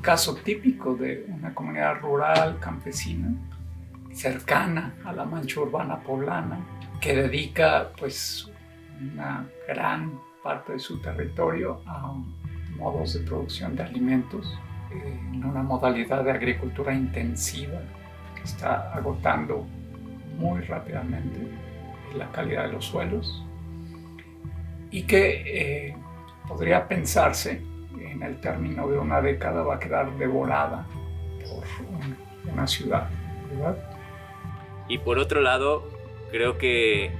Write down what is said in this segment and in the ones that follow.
un caso típico de una comunidad rural, campesina, cercana a la mancha urbana poblana, que dedica pues una gran parte de su territorio a modos de producción de alimentos en una modalidad de agricultura intensiva que está agotando muy rápidamente la calidad de los suelos y que podría pensarse en el término de una década va a quedar devorada por una ciudad, ¿verdad? Y por otro lado, creo que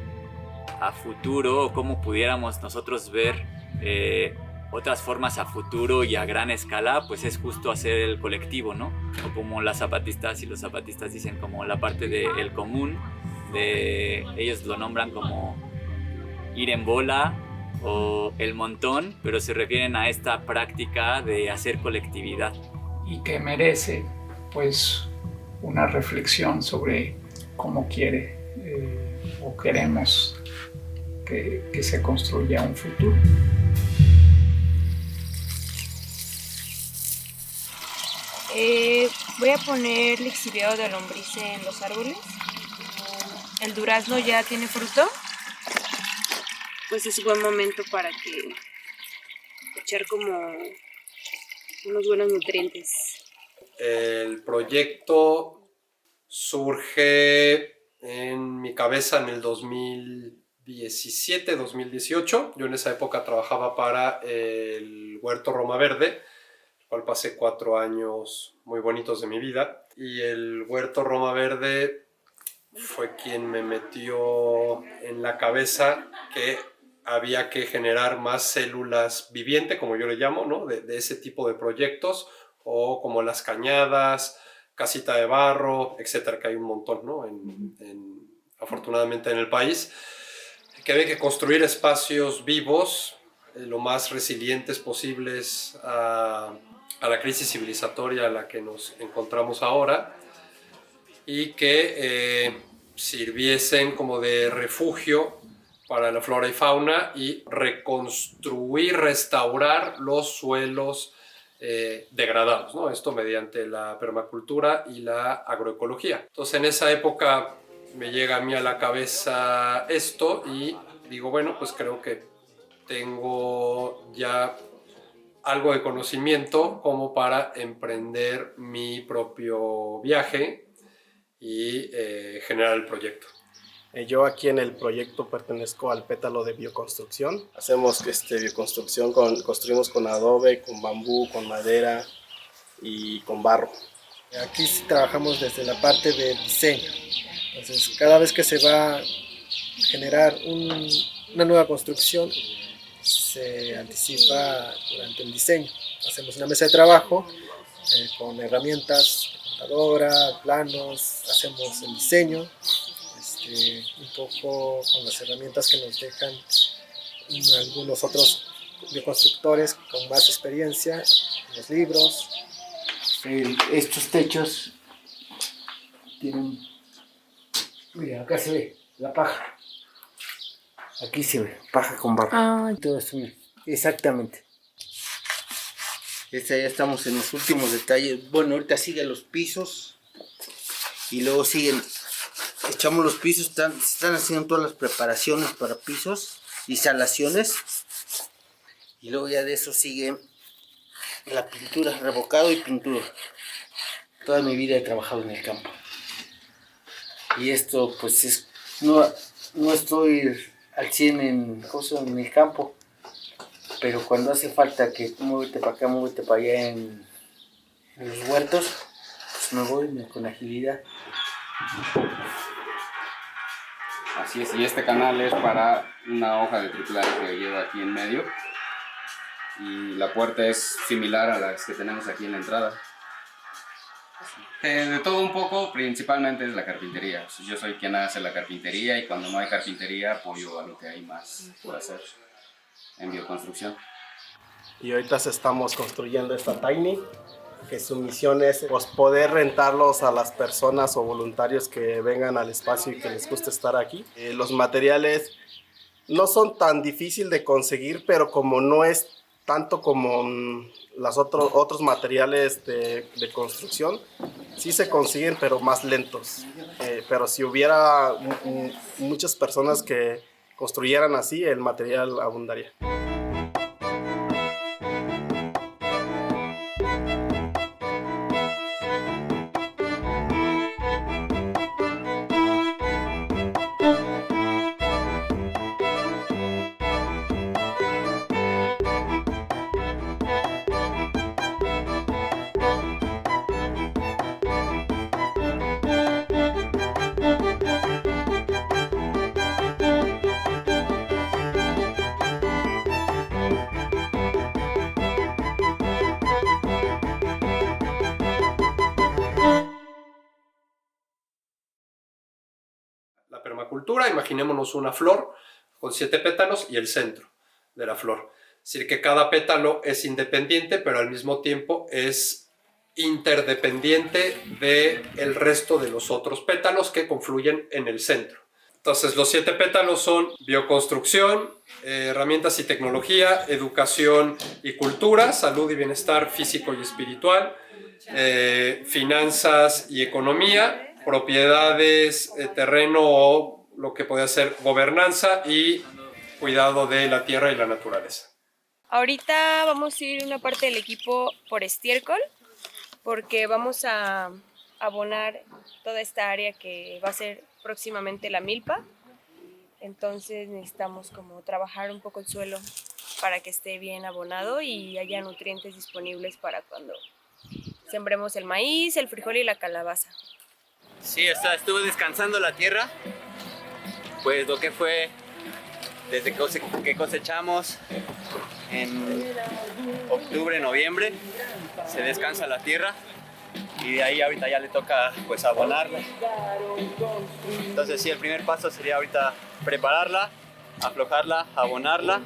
a futuro, o cómo pudiéramos nosotros ver otras formas a futuro y a gran escala, pues es justo hacer el colectivo, ¿no? O como las zapatistas y los zapatistas dicen, como la parte del común, ellos lo nombran como ir en bola o el montón, pero se refieren a esta práctica de hacer colectividad. Y que merece, pues, una reflexión sobre cómo quiere o queremos que se construya un futuro. Voy a poner lixiviado de lombriz en los árboles. El durazno ya tiene fruto, pues es buen momento para que echar como unos buenos nutrientes. El proyecto surge en mi cabeza en el 2017, 2018. Yo en esa época trabajaba para el Huerto Roma Verde, el cual pasé 4 años muy bonitos de mi vida. Y el Huerto Roma Verde fue quien me metió en la cabeza que había que generar más células vivientes, como yo le llamo, ¿no? de ese tipo de proyectos, o como las cañadas, casita de barro, etcétera, que hay un montón, ¿no? Afortunadamente en el país, que había que construir espacios vivos, lo más resilientes posibles a la crisis civilizatoria a la que nos encontramos ahora, y que sirviesen como de refugio para la flora y fauna y reconstruir, restaurar los suelos degradados, ¿no? Esto mediante la permacultura y la agroecología. Entonces en esa época me llega a mí a la cabeza esto y digo, bueno, pues creo que tengo ya algo de conocimiento como para emprender mi propio viaje y generar el proyecto. Yo aquí en el proyecto pertenezco al pétalo de bioconstrucción. Hacemos bioconstrucción, construimos con adobe, con bambú, con madera y con barro. Aquí sí trabajamos desde la parte de diseño. Entonces, cada vez que se va a generar una nueva construcción, se anticipa durante el diseño. Hacemos una mesa de trabajo con herramientas, computadora, planos, hacemos el diseño. Un poco con las herramientas que nos dejan algunos otros bioconstructores con más experiencia, los libros. Estos techos tienen, mira, acá se ve la paja, aquí se ve paja con barro, todo esto, mira, exactamente. Ya estamos en los últimos detalles. Bueno, ahorita siguen los pisos y luego siguen. Echamos los pisos, se están haciendo todas las preparaciones para pisos, instalaciones, y luego ya de eso sigue la pintura, revocado y pintura. Toda mi vida he trabajado en el campo. Y esto pues no estoy al 100 en el campo, pero cuando hace falta que muévete para acá, muévete para allá en los huertos, pues me voy con agilidad. Así es, y este canal es para una hoja de triturar que lleva aquí en medio, y la puerta es similar a las que tenemos aquí en la entrada. De todo un poco, principalmente es la carpintería. Yo soy quien hace la carpintería, y cuando no hay carpintería apoyo a lo que hay más por hacer en bioconstrucción. Y ahorita estamos construyendo esta Tiny, que su misión es pues, poder rentarlos a las personas o voluntarios que vengan al espacio y que les guste estar aquí. Los materiales no son tan difíciles de conseguir, pero como no es tanto como otros materiales de construcción, sí se consiguen, pero más lentos. Pero si hubiera muchas personas que construyeran así, el material abundaría. La permacultura, imaginémonos una flor con 7 pétalos y el centro de la flor. Es decir, que cada pétalo es independiente, pero al mismo tiempo es interdependiente del resto de los otros pétalos que confluyen en el centro. Entonces, los 7 pétalos son bioconstrucción, herramientas y tecnología, educación y cultura, salud y bienestar físico y espiritual, finanzas y economía, propiedades, terreno o lo que puede ser gobernanza y cuidado de la tierra y la naturaleza. Ahorita vamos a ir una parte del equipo por estiércol porque vamos a abonar toda esta área que va a ser próximamente la milpa. Entonces necesitamos como trabajar un poco el suelo para que esté bien abonado y haya nutrientes disponibles para cuando sembremos el maíz, el frijol y la calabaza. Sí, estuvo descansando la tierra, pues lo que fue desde que cosechamos en octubre, noviembre, se descansa la tierra y de ahí ahorita ya le toca pues abonarla. Entonces sí, el primer paso sería ahorita prepararla, aflojarla, abonarla,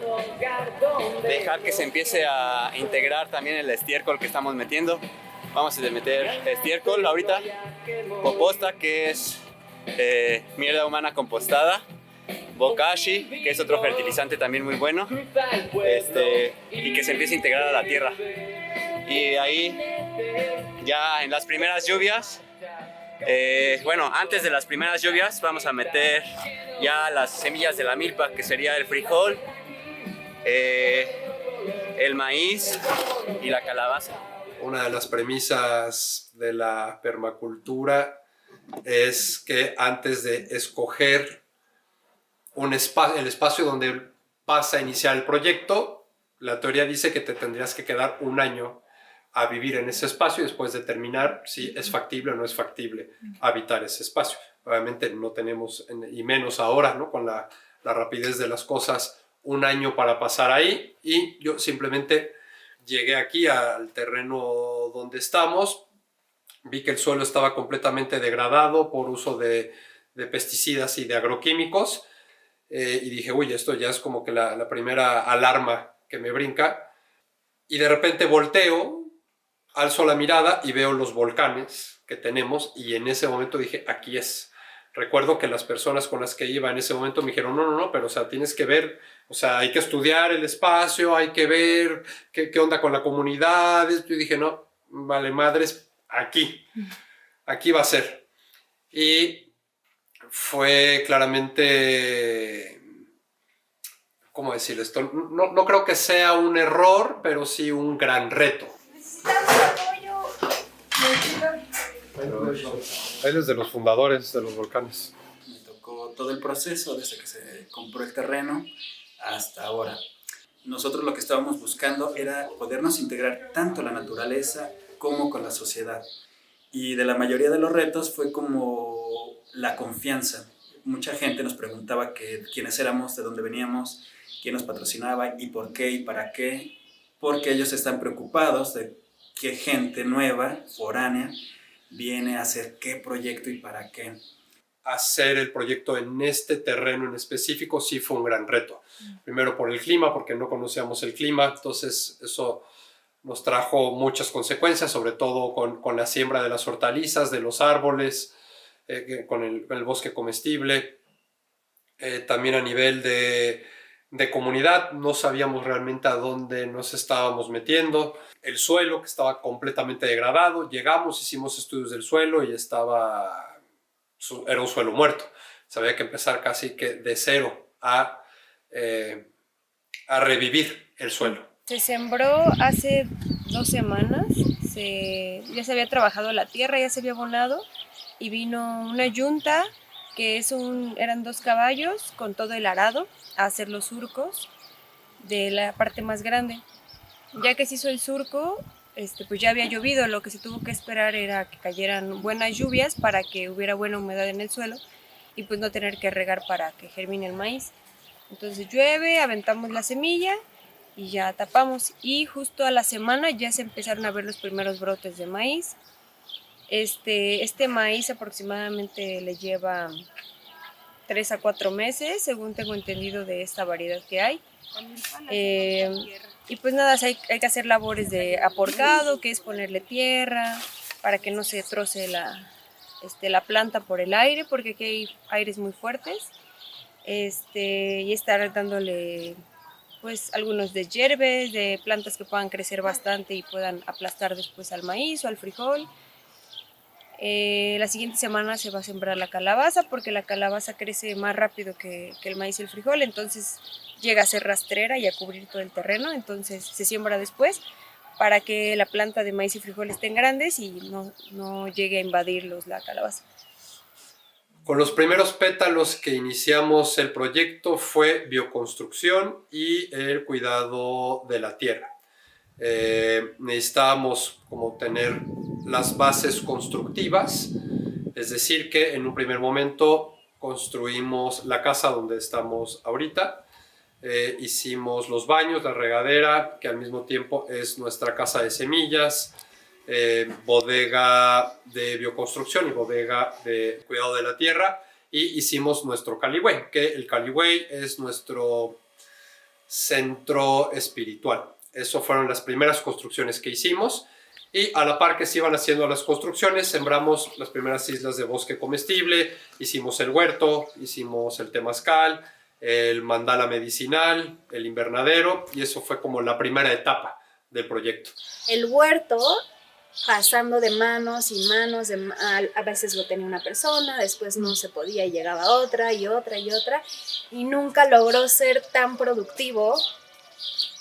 dejar que se empiece a integrar también el estiércol que estamos metiendo. Vamos a meter estiércol ahorita, composta, que es mierda humana compostada, bokashi, que es otro fertilizante también muy bueno, y que se empiece a integrar a la tierra. Y ahí ya en las primeras lluvias, antes de las primeras lluvias vamos a meter ya las semillas de la milpa, que sería el frijol, el maíz y la calabaza. Una de las premisas de la permacultura es que antes de escoger el espacio donde vas a iniciar el proyecto, la teoría dice que te tendrías que quedar un año a vivir en ese espacio y después determinar si es factible o no es factible habitar ese espacio. Obviamente no tenemos, y menos ahora, ¿no? Con la rapidez de las cosas, un año para pasar ahí, y yo simplemente llegué aquí al terreno donde estamos, vi que el suelo estaba completamente degradado por uso de pesticidas y de agroquímicos, y dije, uy, esto ya es como que la primera alarma que me brinca, y de repente volteo, alzo la mirada y veo los volcanes que tenemos, y en ese momento dije, aquí es. Recuerdo que las personas con las que iba en ese momento me dijeron, no, pero o sea, tienes que ver, o sea, hay que estudiar el espacio, hay que ver qué onda con la comunidad. Yo dije, no, vale madres, aquí va a ser. Y fue claramente, ¿cómo decir esto? No creo que sea un error, pero sí un gran reto. Él es de los fundadores de los volcanes. Me tocó todo el proceso desde que se compró el terreno hasta ahora. Nosotros lo que estábamos buscando era podernos integrar tanto la naturaleza como con la sociedad. Y de la mayoría de los retos fue como la confianza. Mucha gente nos preguntaba quiénes éramos, de dónde veníamos, quién nos patrocinaba y por qué y para qué. Porque ellos están preocupados de qué gente nueva, foránea, viene a hacer qué proyecto y para qué. Hacer el proyecto en este terreno en específico sí fue un gran reto. Primero por el clima, porque no conocíamos el clima, entonces eso nos trajo muchas consecuencias, sobre todo con la siembra de las hortalizas, de los árboles, con el bosque comestible. También a nivel de de comunidad, no sabíamos realmente a dónde nos estábamos metiendo. El suelo que estaba completamente degradado, llegamos, hicimos estudios del suelo y era un suelo muerto. Se había que empezar casi que de cero a revivir el suelo. Se sembró hace 2 semanas, ya se había trabajado la tierra, ya se había abonado y vino una yunta que eran 2 caballos con todo el arado a hacer los surcos de la parte más grande. Ya que se hizo el surco, pues ya había llovido, lo que se tuvo que esperar era que cayeran buenas lluvias para que hubiera buena humedad en el suelo y pues no tener que regar para que germine el maíz. Entonces llueve, aventamos la semilla y ya tapamos, y justo a la semana ya se empezaron a ver los primeros brotes de maíz. Este maíz aproximadamente le lleva 3 a 4 meses, según tengo entendido de esta variedad que hay. Y pues nada, hay que hacer labores de aporcado, que es ponerle tierra para que no se troce la planta por el aire, porque aquí hay aires muy fuertes. Y estar dándole pues algunos deshierves, de plantas que puedan crecer bastante y puedan aplastar después al maíz o al frijol. La siguiente semana se va a sembrar la calabaza, porque la calabaza crece más rápido que el maíz y el frijol, entonces llega a ser rastrera y a cubrir todo el terreno, entonces se siembra después para que la planta de maíz y frijol estén grandes y no llegue a invadirlos la calabaza. Con los primeros pétalos que iniciamos el proyecto fue bioconstrucción y el cuidado de la tierra. Necesitábamos como tener las bases constructivas, es decir que en un primer momento construimos la casa donde estamos ahorita, hicimos los baños, la regadera, que al mismo tiempo es nuestra casa de semillas, bodega de bioconstrucción y bodega de cuidado de la tierra, y hicimos nuestro Caliway, que el Caliway es nuestro centro espiritual. Eso fueron las primeras construcciones que hicimos, y a la par que se iban haciendo las construcciones, sembramos las primeras islas de bosque comestible, hicimos el huerto, hicimos el temazcal, el mandala medicinal, el invernadero, y eso fue como la primera etapa del proyecto. El huerto, pasando de manos y manos, a veces lo tenía una persona, después no se podía y llegaba otra y otra y otra, y nunca logró ser tan productivo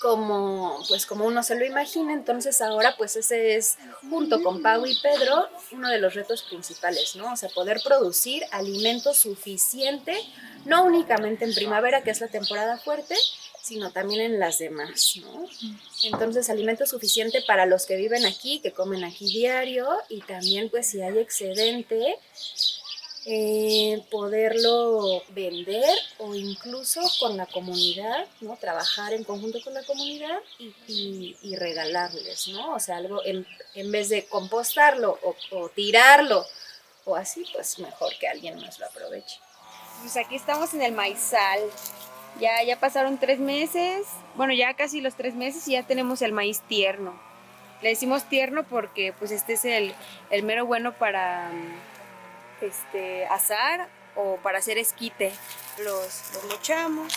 como uno se lo imagina. Entonces ahora pues ese es, junto con Pau y Pedro, uno de los retos principales, ¿no? O sea, poder producir alimento suficiente, no únicamente en primavera, que es la temporada fuerte, sino también en las demás, ¿no? Entonces, alimento suficiente para los que viven aquí, que comen aquí diario, y también pues si hay excedente, poderlo vender o incluso con la comunidad, ¿no? Trabajar en conjunto con la comunidad y regalarles, ¿no? O sea, algo en vez de compostarlo o tirarlo o así, pues mejor que alguien más lo aproveche. Pues aquí estamos en el maizal. Ya pasaron 3 meses, bueno, ya casi los 3 meses, y ya tenemos el maíz tierno. Le decimos tierno porque pues este es el mero bueno para asar o para hacer esquite. Los mochamos.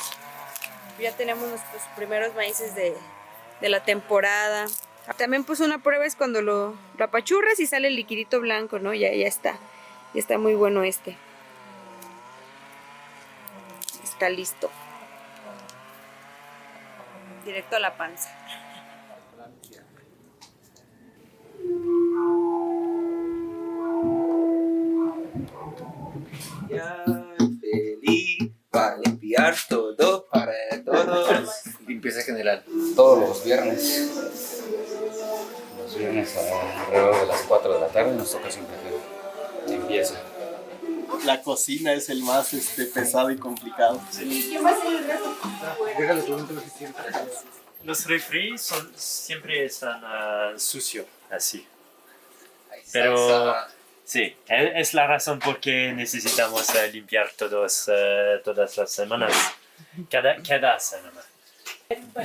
Ya tenemos nuestros primeros maíces de la temporada. También pues una prueba es cuando lo apachurras y sale el liquidito blanco, ¿no? Ya está. Ya está muy bueno este. Está listo. Directo a la panza. Ya feliz para limpiar todo para todos. Limpieza general, todos los viernes. Los viernes alrededor de las 4 de la tarde nos toca siempre hacer limpieza. La cocina es el más pesado y complicado. ¿Y qué más es el resto? Déjale preguntar lo que siempre. Los refris siempre están sucios, así. Pero sí, es la razón por qué necesitamos limpiar todas las semanas. Cada semana.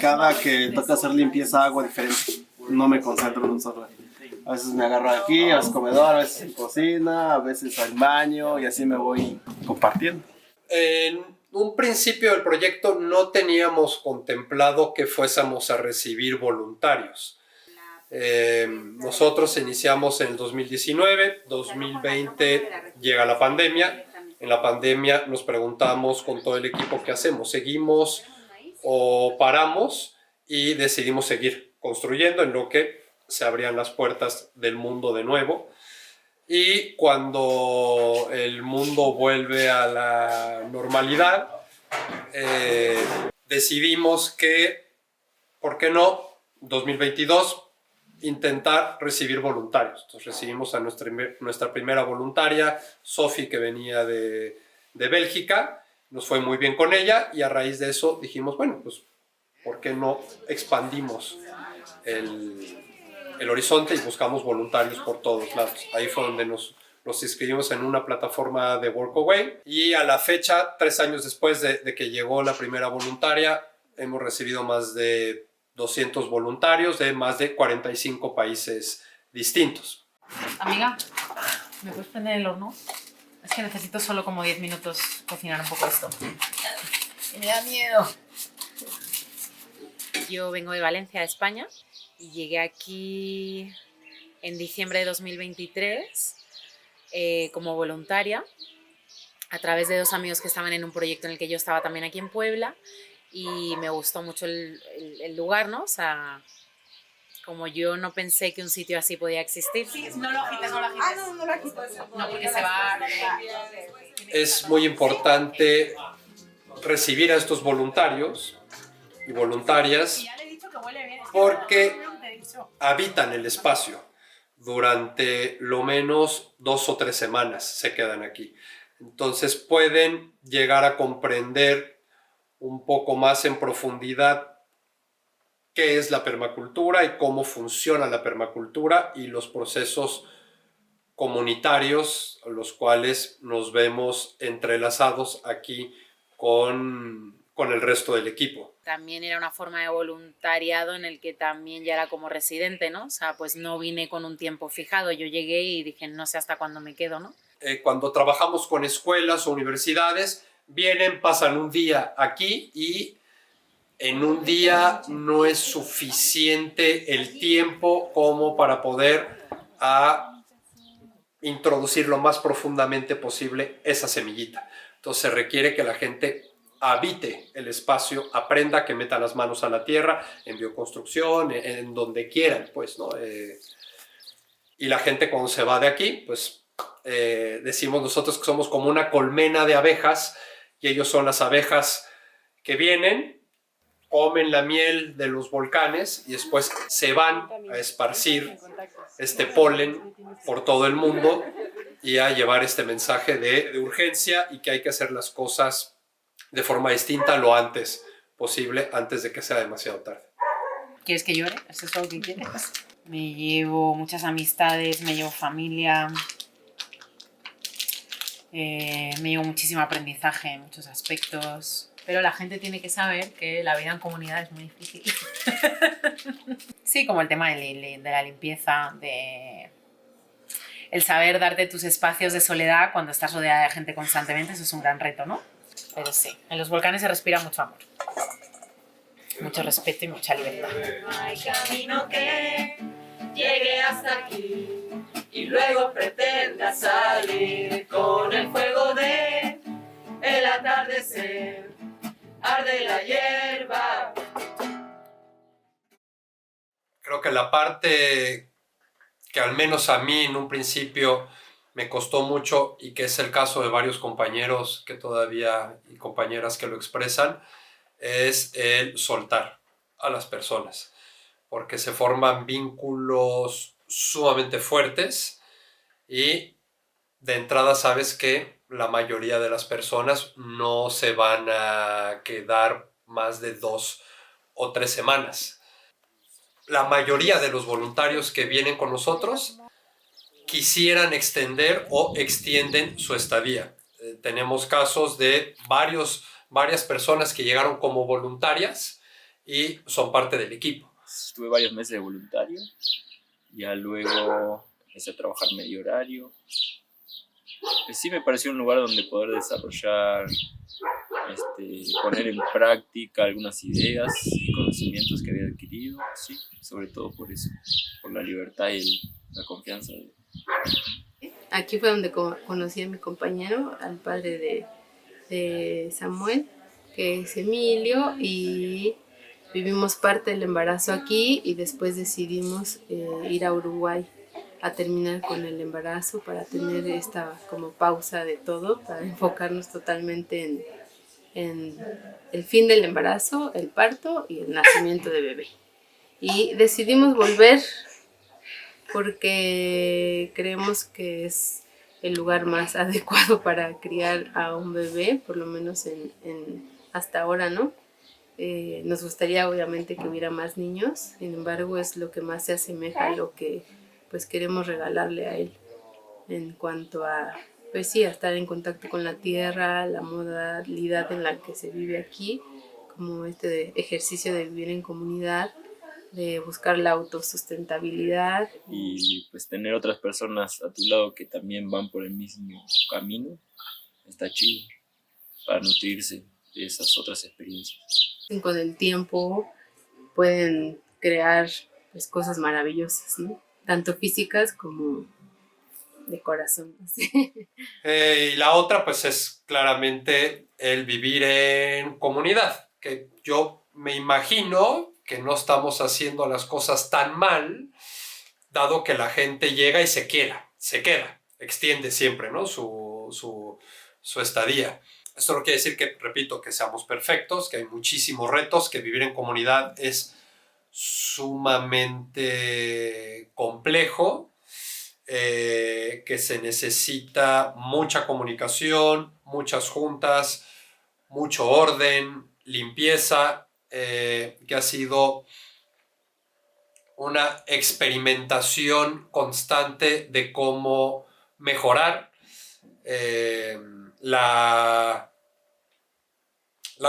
Cada que toca hacer limpieza hago diferente. No me concentro en un solo. A veces me agarro aquí, a veces comedor, a veces en cocina, a veces al baño, y así me voy compartiendo. En un principio del proyecto no teníamos contemplado que fuésemos a recibir voluntarios. Nosotros iniciamos en el 2019, 2020 llega la pandemia. En la pandemia nos preguntamos con todo el equipo qué hacemos, ¿seguimos o paramos? Y decidimos seguir construyendo, en lo que se abrían las puertas del mundo de nuevo. Y cuando el mundo vuelve a la normalidad, decidimos que, ¿por qué no? 2022, intentar recibir voluntarios. Entonces recibimos a nuestra primera voluntaria, Sofi, que venía de Bélgica. Nos fue muy bien con ella y a raíz de eso dijimos, bueno, pues, ¿por qué no expandimos el horizonte y buscamos voluntarios por todos lados? Ahí fue donde nos inscribimos en una plataforma de Workaway y a la fecha, 3 años después de que llegó la primera voluntaria, hemos recibido más de 200 voluntarios de más de 45 países distintos. Amiga, ¿me puedes prender el horno? Es que necesito solo como 10 minutos cocinar un poco esto. Me da miedo. Yo vengo de Valencia, de España, y llegué aquí en diciembre de 2023 como voluntaria a través de 2 amigos que estaban en un proyecto en el que yo estaba también aquí en Puebla, y me gustó mucho el lugar, ¿no? O sea, como yo no pensé que un sitio así podía existir. Sí, no lo agites, no lo agites. Ah, no lo agites. No, porque se va. Es muy importante recibir a estos voluntarios y voluntarias porque habitan el espacio. Durante lo menos 2 o 3 semanas se quedan aquí. Entonces pueden llegar a comprender un poco más en profundidad qué es la permacultura y cómo funciona la permacultura y los procesos comunitarios, los cuales nos vemos entrelazados aquí con el resto del equipo. También era una forma de voluntariado en el que también ya era como residente, ¿no? O sea, pues no vine con un tiempo fijado, yo llegué y dije, no sé hasta cuándo me quedo, ¿no? Cuando trabajamos con escuelas o universidades, vienen, pasan un día aquí y en un día no es suficiente el tiempo como para poder introducir lo más profundamente posible esa semillita. Entonces se requiere que la gente habite el espacio, aprenda, que meta las manos a la tierra, en bioconstrucción, en donde quieran, pues, ¿no? Y la gente cuando se va de aquí, pues decimos nosotros que somos como una colmena de abejas, y ellos son las abejas que vienen, comen la miel de los volcanes y después se van a esparcir este polen por todo el mundo y a llevar este mensaje de urgencia y que hay que hacer las cosas de forma distinta lo antes posible, antes de que sea demasiado tarde. ¿Quieres que llore? ¿Es eso lo que quieres? Me llevo muchas amistades, me llevo familia, me llevo muchísimo aprendizaje en muchos aspectos, pero la gente tiene que saber que la vida en comunidad es muy difícil. Sí, como el tema de la limpieza, el saber darte tus espacios de soledad cuando estás rodeada de gente constantemente, eso es un gran reto, ¿no? Pero sí, en los volcanes se respira mucho amor, mucho respeto y mucha libertad. No hay camino que llegue hasta aquí y luego pretenda salir con el fuego de el atardecer. Arde la hierba. Creo que la parte que al menos a mí en un principio me costó mucho y que es el caso de varios compañeros que todavía y compañeras que lo expresan, es el soltar a las personas, porque se forman vínculos sumamente fuertes y de entrada sabes que la mayoría de las personas no se van a quedar más de 2 o 3 semanas. La mayoría de los voluntarios que vienen con nosotros quisieran extender o extienden su estadía. Tenemos casos de varias personas que llegaron como voluntarias y son parte del equipo. Estuve varios meses de voluntario, ya luego empecé a trabajar medio horario. Sí me pareció un lugar donde poder desarrollar poner en práctica algunas ideas y conocimientos que había adquirido, sí, sobre todo por eso, por la libertad y la confianza. Aquí fue donde conocí a mi compañero, al padre de Samuel, que es Emilio, y vivimos parte del embarazo aquí y después decidimos ir a Uruguay a terminar con el embarazo para tener esta como pausa de todo, para enfocarnos totalmente en el fin del embarazo, el parto y el nacimiento de bebé. Y decidimos volver porque creemos que es el lugar más adecuado para criar a un bebé, por lo menos hasta ahora, ¿no? Nos gustaría obviamente que hubiera más niños, sin embargo es lo que más se asemeja a lo que pues queremos regalarle a él en cuanto a, pues sí, a estar en contacto con la tierra, la modalidad en la que se vive aquí, como este ejercicio de vivir en comunidad, de buscar la autosustentabilidad. Y pues tener otras personas a tu lado que también van por el mismo camino, está chido, para nutrirse de esas otras experiencias. Con el tiempo pueden crear pues, cosas maravillosas, ¿no? Tanto físicas como de corazón. Y la otra pues es claramente el vivir en comunidad, que yo me imagino que no estamos haciendo las cosas tan mal, dado que la gente llega y se queda, extiende siempre, ¿no? su estadía. Esto no quiere decir que, repito, que seamos perfectos, que hay muchísimos retos, que vivir en comunidad es sumamente complejo, que se necesita mucha comunicación, muchas juntas, mucho orden, limpieza, que ha sido una experimentación constante de cómo mejorar la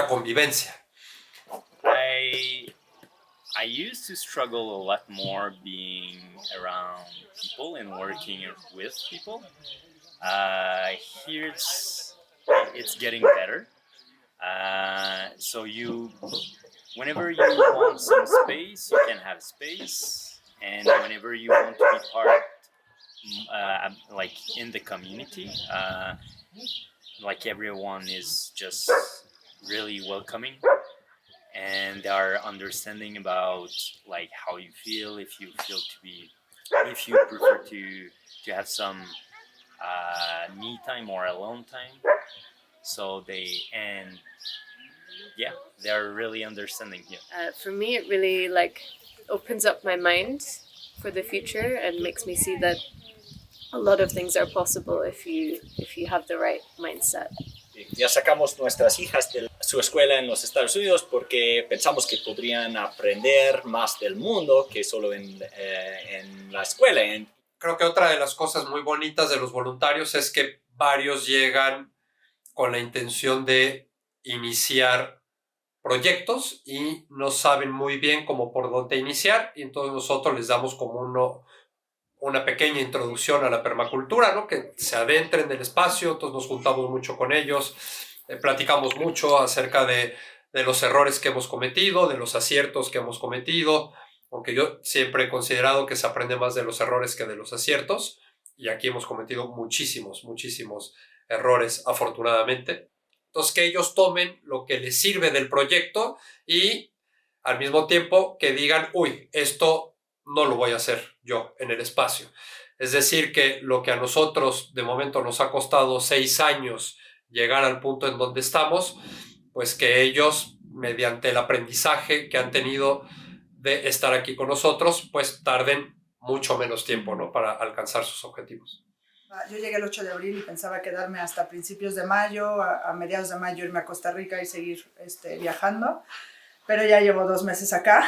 convivencia. I used to struggle a lot more being around people and working with people. Here it's getting better. So whenever you want some space, you can have space, and whenever you want to be part, like in the community, like everyone is just really welcoming. And they are understanding about like how you feel, if you prefer to have some me time or alone time. So they're really understanding here. For me, it really opens up my mind for the future and makes me see that a lot of things are possible if you have the right mindset. Ya sacamos nuestras hijas de su escuela en los Estados Unidos porque pensamos que podrían aprender más del mundo que solo en la escuela. Creo que otra de las cosas muy bonitas de los voluntarios es que varios llegan con la intención de iniciar proyectos y no saben muy bien cómo por dónde iniciar, y entonces nosotros les damos como una pequeña introducción a la permacultura, ¿no? Que se adentren del espacio. Entonces nos juntamos mucho con ellos, platicamos mucho acerca de los errores que hemos cometido, de los aciertos que hemos cometido, aunque yo siempre he considerado que se aprende más de los errores que de los aciertos, y aquí hemos cometido muchísimos errores, afortunadamente. Entonces, que ellos tomen lo que les sirve del proyecto y al mismo tiempo que digan, uy, esto no lo voy a hacer yo en el espacio. Es decir, que lo que a nosotros de momento nos ha costado 6 años llegar al punto en donde estamos, pues que ellos, mediante el aprendizaje que han tenido de estar aquí con nosotros, pues tarden mucho menos tiempo, ¿no? Para alcanzar sus objetivos. Yo llegué el 8 de abril y pensaba quedarme hasta principios de mayo, a mediados de mayo irme a Costa Rica y seguir viajando, pero ya llevo 2 meses acá.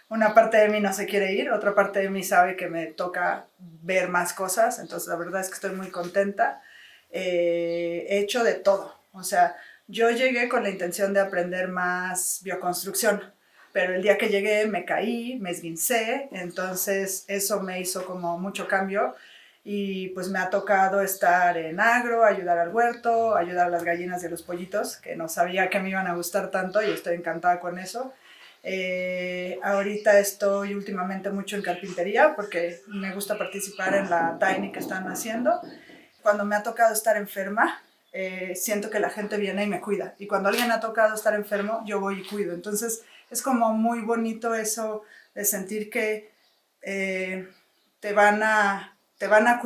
Una parte de mí no se quiere ir, otra parte de mí sabe que me toca ver más cosas, entonces la verdad es que estoy muy contenta. He hecho de todo, o sea, yo llegué con la intención de aprender más bioconstrucción, pero el día que llegué me caí, me esguincé, entonces eso me hizo como mucho cambio. y pues me ha tocado estar en agro, ayudar al huerto, ayudar a las gallinas y a los pollitos, que no sabía que me iban a gustar tanto y estoy encantada con eso. Ahorita estoy últimamente mucho en carpintería porque me gusta participar en la tiny que están haciendo. Cuando me ha tocado estar enferma, siento que la gente viene y me cuida. Y cuando alguien ha tocado estar enfermo, yo voy y cuido. Entonces es como muy bonito eso de sentir que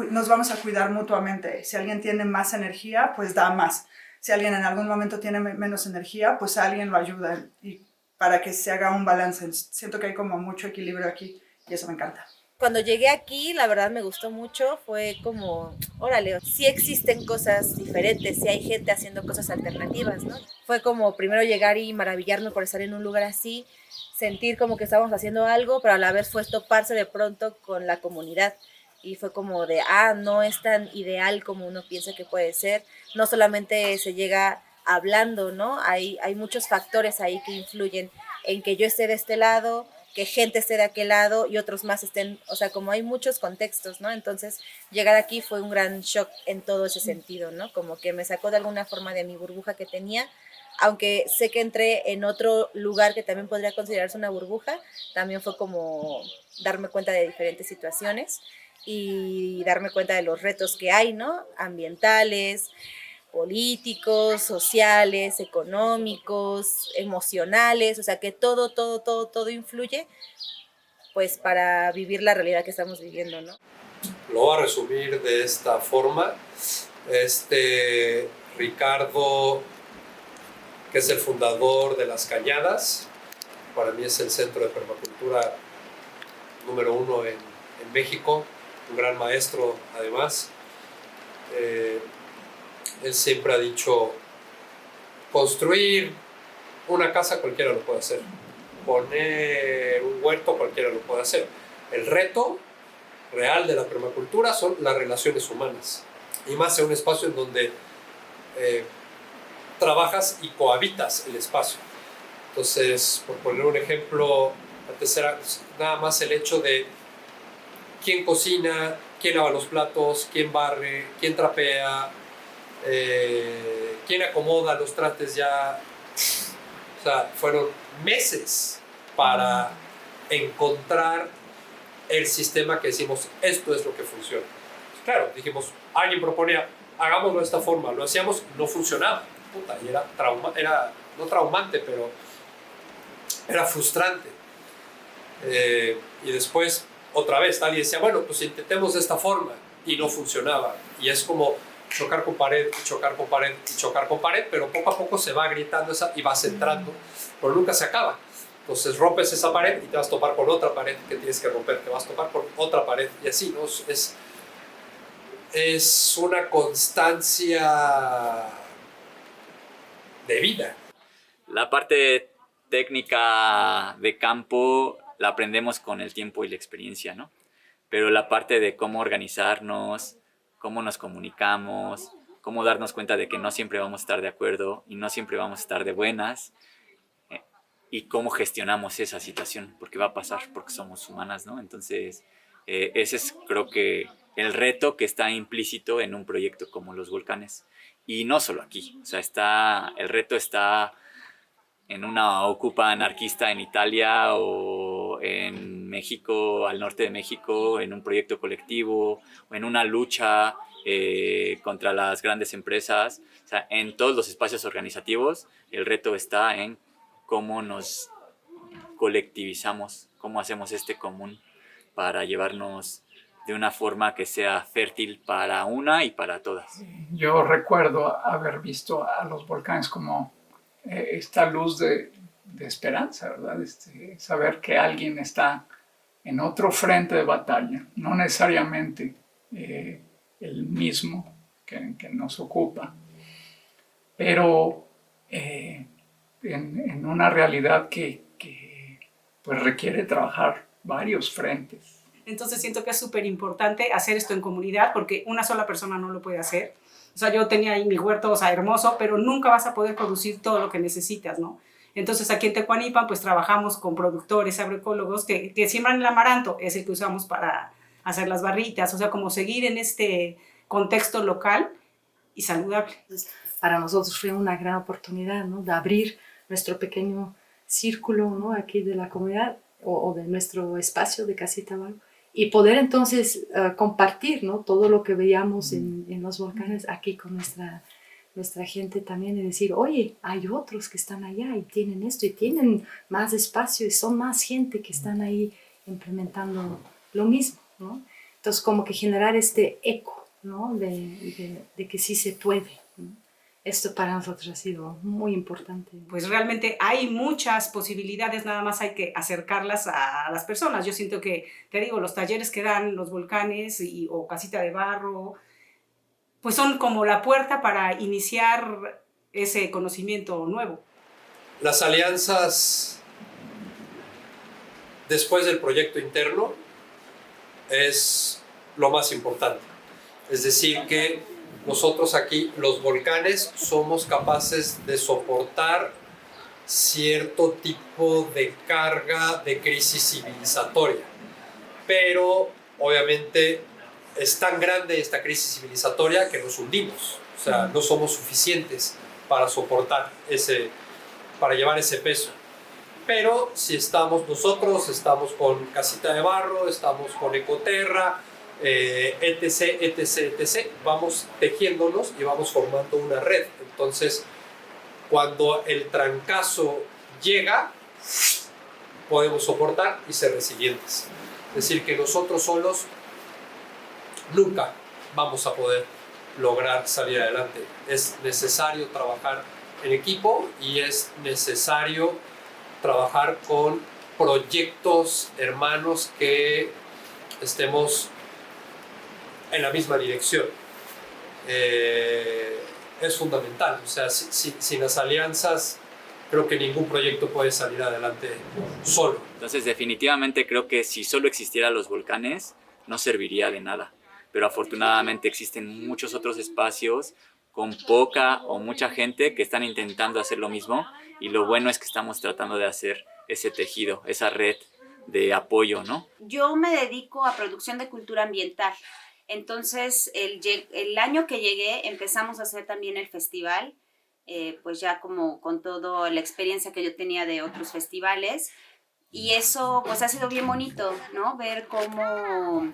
nos vamos a cuidar mutuamente. Si alguien tiene más energía, pues da más. Si alguien en algún momento tiene menos energía, pues alguien lo ayuda. Y para que se haga un balance. Siento que hay como mucho equilibrio aquí y eso me encanta. Cuando llegué aquí, la verdad me gustó mucho, fue como, órale, sí existen cosas diferentes, sí hay gente haciendo cosas alternativas, ¿no? Fue como primero llegar y maravillarme por estar en un lugar así, sentir como que estábamos haciendo algo, pero a la vez fue toparse de pronto con la comunidad. Y fue como de, no es tan ideal como uno piensa que puede ser, no solamente se llega hablando, ¿no? Hay muchos factores ahí que influyen en que yo esté de este lado, que gente esté de aquel lado y otros más estén, o sea, como hay muchos contextos, ¿no? Entonces, llegar aquí fue un gran shock en todo ese sentido, ¿no? Como que me sacó de alguna forma de mi burbuja que tenía, aunque sé que entré en otro lugar que también podría considerarse una burbuja, también fue como darme cuenta de diferentes situaciones y darme cuenta de los retos que hay, ¿no? Ambientales, políticos, sociales, económicos, emocionales, o sea que todo influye pues para vivir la realidad que estamos viviendo, ¿no? Lo voy a resumir de esta forma. Ricardo, que es el fundador de Las Cañadas, para mí es el centro de permacultura número 1 en México, un gran maestro además. Él siempre ha dicho, construir una casa cualquiera lo puede hacer, poner un huerto cualquiera lo puede hacer. El reto real de la permacultura son las relaciones humanas, y más en un espacio en donde trabajas y cohabitas el espacio. Entonces, por poner un ejemplo, antes era nada más el hecho de quién cocina, quién lava los platos, quién barre, quién trapea, quién acomoda los trastes ya. O sea, fueron meses para encontrar el sistema que decimos, esto es lo que funciona. Claro, dijimos, alguien proponía, hagámoslo de esta forma, lo hacíamos, no funcionaba. Puta, y era no traumante, pero era frustrante. Y después, otra vez, alguien decía, bueno, pues intentemos de esta forma, y no funcionaba. Y es como chocar con pared, chocar con pared, chocar con pared, pero poco a poco se va agrietando y vas entrando, pero nunca se acaba. Entonces rompes esa pared y te vas a topar con otra pared que tienes que romper, te vas a topar con otra pared, y así, ¿no? Es una constancia de vida. La parte técnica de campo la aprendemos con el tiempo y la experiencia, ¿no? Pero la parte de cómo organizarnos, cómo nos comunicamos, cómo darnos cuenta de que no siempre vamos a estar de acuerdo y no siempre vamos a estar de buenas, y cómo gestionamos esa situación, porque va a pasar, porque somos humanas, ¿no? Entonces, ese es, creo que, el reto que está implícito en un proyecto como Los Volcanes. Y no solo aquí, o sea, el reto está en una ocupa anarquista en Italia o en México, al norte de México, en un proyecto colectivo o en una lucha contra las grandes empresas. O sea, en todos los espacios organizativos el reto está en cómo nos colectivizamos, cómo hacemos este común para llevarnos de una forma que sea fértil para una y para todas. Yo recuerdo haber visto a Los Volcanes como esta luz de esperanza, ¿verdad? Saber que alguien está en otro frente de batalla, no necesariamente el mismo que nos ocupa, pero en una realidad que pues requiere trabajar varios frentes. Entonces siento que es súper importante hacer esto en comunidad, porque una sola persona no lo puede hacer. O sea, yo tenía ahí mi huerto, o sea, hermoso, pero nunca vas a poder producir todo lo que necesitas, ¿no? Entonces aquí en Tecuanipan pues trabajamos con productores agroecólogos que siembran el amaranto, es el que usamos para hacer las barritas, o sea, como seguir en este contexto local y saludable. Para nosotros fue una gran oportunidad, ¿no? De abrir nuestro pequeño círculo, ¿no? Aquí de la comunidad o de nuestro espacio de Casita Barro y poder entonces compartir, ¿no? Todo lo que veíamos en los volcanes aquí con nuestra gente también y decir, oye, hay otros que están allá y tienen esto y tienen más espacio y son más gente que están ahí implementando lo mismo, ¿no? Entonces como que generar este eco, ¿no? de que sí se puede, ¿no? Esto para nosotros ha sido muy importante. Pues realmente hay muchas posibilidades, nada más hay que acercarlas a las personas. Yo siento que, te digo, los talleres que dan los volcanes o Casita de Barro, pues son como la puerta para iniciar ese conocimiento nuevo. Las alianzas después del proyecto interno es lo más importante. Es decir, que nosotros aquí, los volcanes, somos capaces de soportar cierto tipo de carga de crisis civilizatoria. Pero, obviamente, es tan grande esta crisis civilizatoria que nos hundimos. O sea, no somos suficientes para soportar para llevar ese peso. Pero si estamos nosotros, estamos con Casita de Barro, estamos con Ecoterra, etc, etc, etc, vamos tejiéndonos y vamos formando una red. Entonces, cuando el trancazo llega, podemos soportar y ser resilientes. Es decir, que nosotros solos nunca vamos a poder lograr salir adelante. Es necesario trabajar en equipo y es necesario trabajar con proyectos hermanos que estemos en la misma dirección. Es fundamental. O sea, sin las alianzas, creo que ningún proyecto puede salir adelante solo. Entonces, definitivamente creo que si solo existieran los volcanes, no serviría de nada. Pero afortunadamente existen muchos otros espacios con poca o mucha gente que están intentando hacer lo mismo, y lo bueno es que estamos tratando de hacer ese tejido, esa red de apoyo, ¿no? Yo me dedico a producción de cultura ambiental. Entonces, el año que llegué empezamos a hacer también el festival, pues ya como con toda la experiencia que yo tenía de otros festivales, y eso pues ha sido bien bonito, ¿no? Ver cómo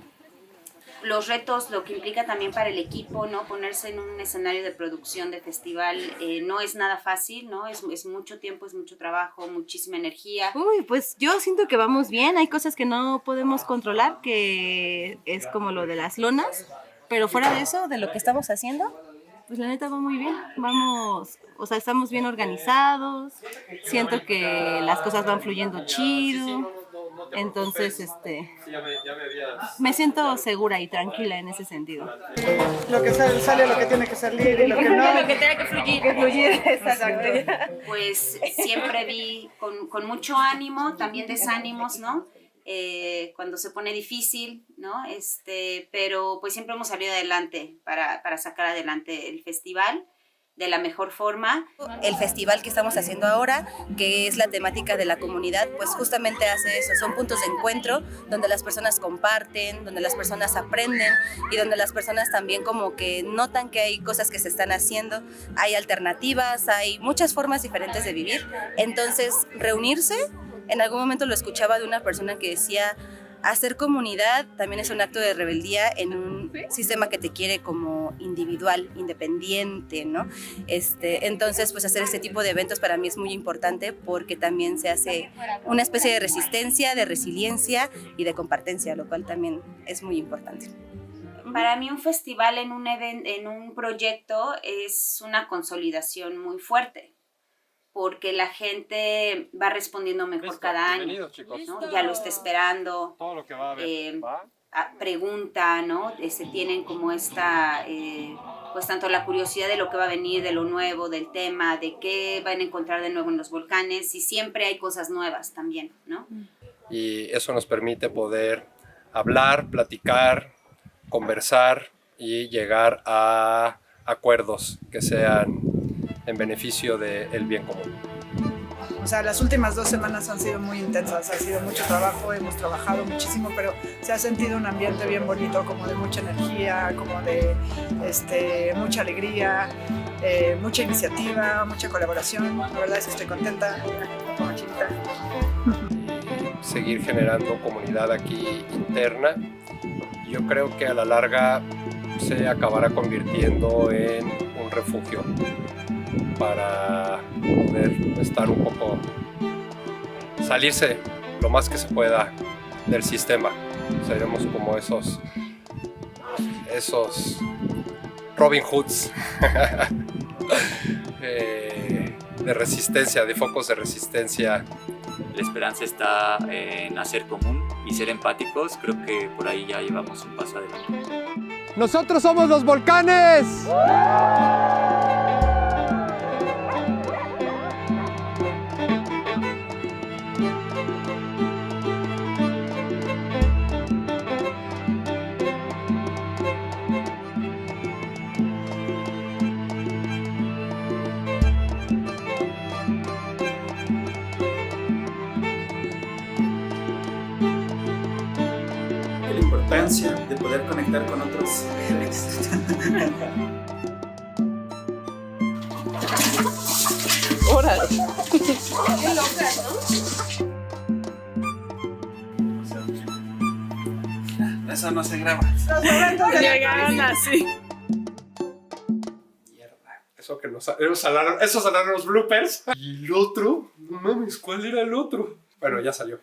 los retos, lo que implica también para el equipo, ¿no? Ponerse en un escenario de producción de festival no es nada fácil, ¿no? Es mucho tiempo, es mucho trabajo, muchísima energía. Uy, pues yo siento que vamos bien, hay cosas que no podemos controlar, que es como lo de las lonas, pero fuera de eso, de lo que estamos haciendo, pues la neta va muy bien, vamos, o sea, estamos bien organizados, siento que las cosas van fluyendo chido. Entonces, me siento segura y tranquila en ese sentido. Lo que sale, lo que tiene que salir y lo que no. Lo que tiene que fluir. Que fluir, exactamente. Pues siempre vi con mucho ánimo, también desánimos, ¿no? Cuando se pone difícil, ¿no? Pero pues siempre hemos salido adelante para sacar adelante el festival de la mejor forma. El festival que estamos haciendo ahora, que es la temática de la comunidad, pues justamente hace eso, son puntos de encuentro donde las personas comparten, donde las personas aprenden y donde las personas también como que notan que hay cosas que se están haciendo, hay alternativas, hay muchas formas diferentes de vivir. Entonces, reunirse, en algún momento lo escuchaba de una persona que decía, hacer comunidad también es un acto de rebeldía en un sistema que te quiere como individual, independiente, ¿no? Entonces, pues hacer este tipo de eventos para mí es muy importante porque también se hace una especie de resistencia, de resiliencia y de compartencia, lo cual también es muy importante. Para mí un festival en un proyecto es una consolidación muy fuerte, porque la gente va respondiendo mejor cada año, ¿no? Ya lo está esperando, todo lo que va a ver, pregunta, ¿no? Tienen como esta, pues tanto la curiosidad de lo que va a venir, de lo nuevo, del tema, de qué van a encontrar de nuevo en los volcanes, y siempre hay cosas nuevas también, ¿no? Y eso nos permite poder hablar, platicar, conversar y llegar a acuerdos que sean en beneficio del bien común. O sea, las últimas 2 semanas han sido muy intensas, ha sido mucho trabajo, hemos trabajado muchísimo, pero se ha sentido un ambiente bien bonito, como de mucha energía, como de mucha alegría, mucha iniciativa, mucha colaboración. La verdad es que estoy contenta, como chiquita. Seguir generando comunidad aquí interna. Yo creo que a la larga se acabará convirtiendo en un refugio para poder estar un poco, salirse lo más que se pueda del sistema. Seremos como esos Robin Hoods de resistencia, de focos de resistencia. La esperanza está en hacer común y ser empáticos. Creo que por ahí ya llevamos un paso adelante. ¡Nosotros somos los volcanes! La importancia de poder conectar con otros seres. ¡Órale! Qué loca, ¿no? Eso no se graba. Llegaron así. Eso que esos salaron los bloopers. Y el otro, no mames, ¿cuál era el otro? Bueno, ya salió.